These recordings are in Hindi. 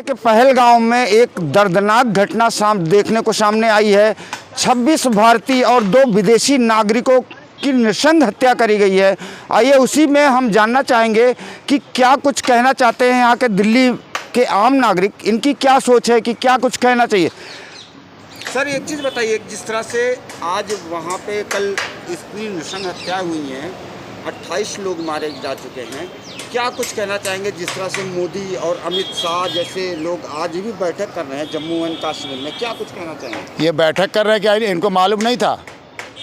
के पहलगांव में एक दर्दनाक घटना देखने को सामने आई है। 26 भारतीय और 2 विदेशी नागरिकों की नृशंस हत्या करी गई है। आइए उसी में हम जानना चाहेंगे कि क्या कुछ कहना चाहते हैं यहाँ के दिल्ली के आम नागरिक, इनकी क्या सोच है कि क्या कुछ कहना चाहिए। सर एक चीज़ बताइए, जिस तरह से आज वहाँ पे कल इतनी नृशंस हत्या हुई है, 28 लोग मारे जा चुके हैं, क्या कुछ कहना चाहेंगे। जिस तरह से मोदी और अमित शाह जैसे लोग आज भी बैठक कर रहे हैं जम्मू एंड कश्मीर में, क्या कुछ कहना चाहेंगे। ये बैठक कर रहे हैं, क्या इनको मालूम नहीं था?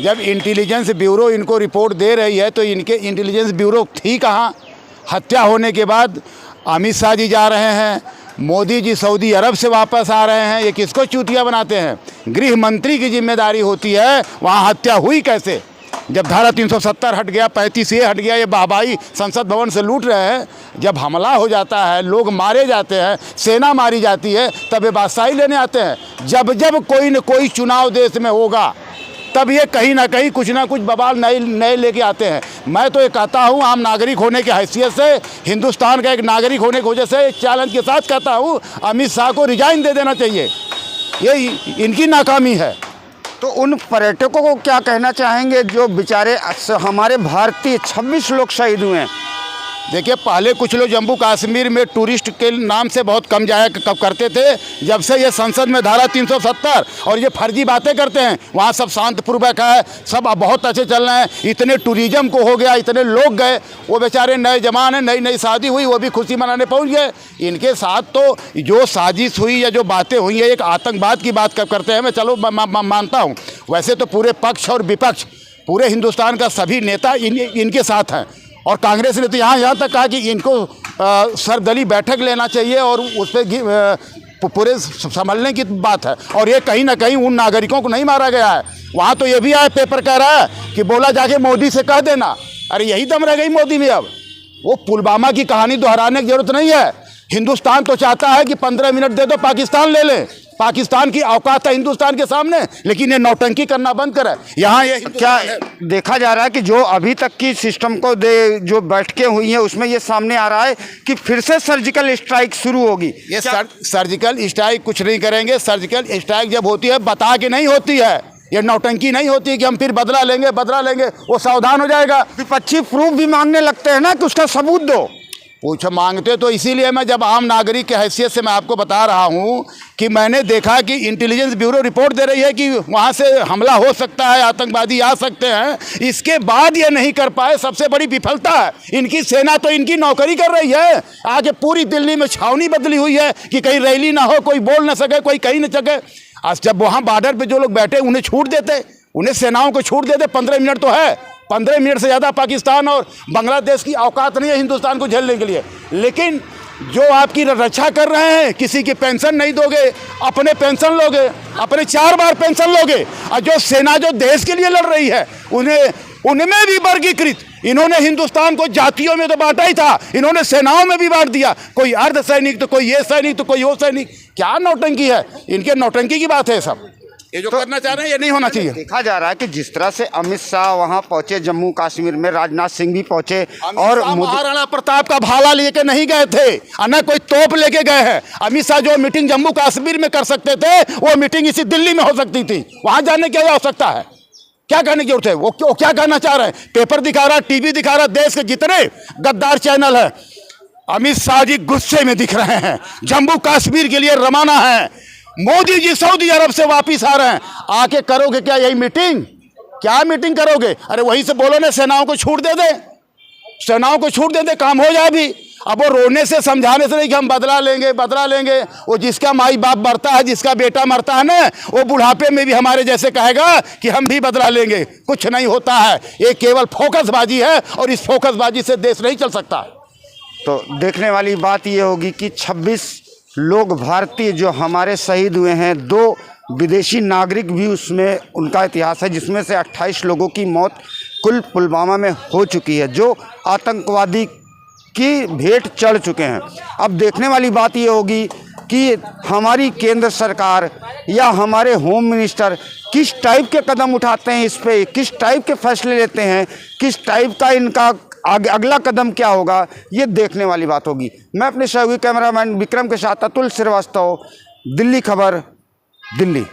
जब इंटेलिजेंस ब्यूरो इनको रिपोर्ट दे रही है तो इनके इंटेलिजेंस ब्यूरो थी कहाँ? हत्या होने के बाद अमित शाह जी जा रहे हैं, मोदी जी सऊदी अरब से वापस आ रहे हैं, ये किसको चूतिया बनाते हैं? गृह मंत्री की जिम्मेदारी होती है, वहाँ हत्या हुई कैसे? जब धारा 370 हट गया, 35 ये हट गया, ये बाबाई संसद भवन से लूट रहे हैं। जब हमला हो जाता है, लोग मारे जाते हैं, सेना मारी जाती है, तब ये बादशाही लेने आते हैं। जब जब कोई न कोई चुनाव देश में होगा तब ये कहीं ना कहीं कुछ ना कुछ बवाल नए लेके आते हैं। मैं तो ये कहता हूँ, आम नागरिक होने की हैसियत से, हिंदुस्तान का एक नागरिक होने की वजह से चैलेंज के साथ कहता हूँ, अमित शाह को रिजाइन दे देना चाहिए। ये इनकी नाकामी है। तो उन पर्यटकों को क्या कहना चाहेंगे जो बेचारे हमारे भारतीय 26 लोग शहीद हुए हैं। देखिए, पहले कुछ लोग जम्मू कश्मीर में टूरिस्ट के नाम से बहुत कम जाया करते थे। जब से ये संसद में धारा 370 और ये फर्जी बातें करते हैं, वहाँ सब शांतपूर्वक है, सब बहुत अच्छे चल रहे हैं। इतने टूरिज्म को हो गया, इतने लोग गए, वो बेचारे नए जवान हैं, नई शादी हुई, वो भी खुशी मनाने पहुँच गए। इनके साथ तो जो साजिश हुई या जो बातें हुई है, एक आतंकवाद की बात करते हैं, मैं चलो मानता हूँ। वैसे तो पूरे पक्ष और विपक्ष, पूरे हिंदुस्तान का सभी नेता इनके साथ हैं। और कांग्रेस ने तो यहाँ तक कहा कि इनको सर्वदलीय बैठक लेना चाहिए और उस पर पूरे संभलने की बात है। और ये कहीं ना कहीं उन नागरिकों को नहीं मारा गया है। वहाँ तो ये भी आया, पेपर कह रहा है कि बोला जाके मोदी से कह देना। अरे यही दम रह गई मोदी में। अब वो पुलवामा की कहानी दोहराने की जरूरत नहीं है। हिंदुस्तान तो चाहता है कि 15 मिनट दे दो, पाकिस्तान ले लें। पाकिस्तान की औकात है हिंदुस्तान के सामने, लेकिन ये नौटंकी करना बंद करे। यहाँ ये क्या देखा जा रहा है कि जो अभी तक की सिस्टम को जो बैठकें हुई हैं उसमें ये सामने आ रहा है कि फिर से सर्जिकल स्ट्राइक शुरू होगी। ये सर्जिकल स्ट्राइक कुछ नहीं करेंगे। सर्जिकल स्ट्राइक जब होती है बता के नहीं होती है, ये नौटंकी नहीं होती है कि हम फिर बदला लेंगे। वो सावधान हो जाएगा। विपक्षी प्रूफ भी मांगने लगते हैं ना कि उसका सबूत दो। पूछ मांगते तो इसीलिए मैं जब आम नागरिक की हैसियत से मैं आपको बता रहा हूँ कि मैंने देखा कि इंटेलिजेंस ब्यूरो रिपोर्ट दे रही है कि वहाँ से हमला हो सकता है, आतंकवादी आ सकते हैं। इसके बाद ये नहीं कर पाए, सबसे बड़ी विफलता है। इनकी सेना तो इनकी नौकरी कर रही है। आगे पूरी दिल्ली में छावनी बदली हुई है कि कहीं रैली ना हो, कोई बोल ना सके, कोई कहीं ना सके। आज जब वहाँ बॉर्डर पर जो लोग बैठे उन्हें छूट देते, उन्हें सेनाओं को छूट देते। 15 मिनट तो है, 15 मिनट से ज़्यादा पाकिस्तान और बांग्लादेश की औकात नहीं है हिंदुस्तान को झेलने के लिए। लेकिन जो आपकी रक्षा कर रहे हैं, किसी की पेंशन नहीं दोगे, अपने पेंशन लोगे, अपने 4 बार पेंशन लोगे। और जो सेना जो देश के लिए लड़ रही है उनमें भी वर्गीकृत। इन्होंने हिंदुस्तान को जातियों में तो बांटा ही था, इन्होंने सेनाओं में भी बांट दिया। कोई अर्ध सैनिक तो कोई ये सैनिक तो कोई वो सैनिक। क्या नौटंकी है, इनके नौटंकी की बात है सब। ये जो करना चाह रहे हैं ये नहीं होना चाहिए। देखा जा रहा है कि जिस तरह से अमित शाह वहां पहुंचे जम्मू कश्मीर में, राजनाथ सिंह भी पहुंचे और महाराणा प्रताप का भाला लेके नहीं गए थे, न कोई तोप लेके गए हैं। अमित शाह जो मीटिंग जम्मू कश्मीर में कर सकते थे, वो मीटिंग इसी दिल्ली में हो सकती थी। वहां जाने की क्या आवश्यकता है? क्या करने की जरूरत है? वो क्या कहना चाह रहे हैं? पेपर दिखा रहा, टीवी दिखा रहा, देश के जितने गद्दार चैनल है, अमित शाह जी गुस्से में दिख रहे हैं। जम्मू कश्मीर के लिए रवाना है। मोदी जी सऊदी अरब से वापिस आ रहे हैं। आके करोगे क्या यही मीटिंग? क्या मीटिंग करोगे? अरे वहीं से बोलो ना, सेनाओं को छूट दे दे, सेनाओं को छूट दे दे, काम हो जाए भी। अब वो रोने से समझाने से नहीं कि हम बदला लेंगे। वो जिसका माई बाप मरता है, जिसका बेटा मरता है ना, वो बुढ़ापे में भी हमारे जैसे कहेगा कि हम भी बदला लेंगे। कुछ नहीं होता है, ये केवल फोकसबाजी है और इस फोकसबाजी से देश नहीं चल सकता। तो देखने वाली बात ये होगी कि 26 लोग भारतीय जो हमारे शहीद हुए हैं, 2 विदेशी नागरिक भी उसमें उनका इतिहास है, जिसमें से 28 लोगों की मौत कुल पुलवामा में हो चुकी है, जो आतंकवादी की भेंट चढ़ चुके हैं। अब देखने वाली बात ये होगी कि हमारी केंद्र सरकार या हमारे होम मिनिस्टर किस टाइप के कदम उठाते हैं, इस पे किस टाइप के फैसले लेते हैं, किस टाइप का इनका अगला कदम क्या होगा, ये देखने वाली बात होगी। मैं अपने सहयोगी कैमरामैन विक्रम के साथ अतुल श्रीवास्तव, दिल्ली खबर, दिल्ली।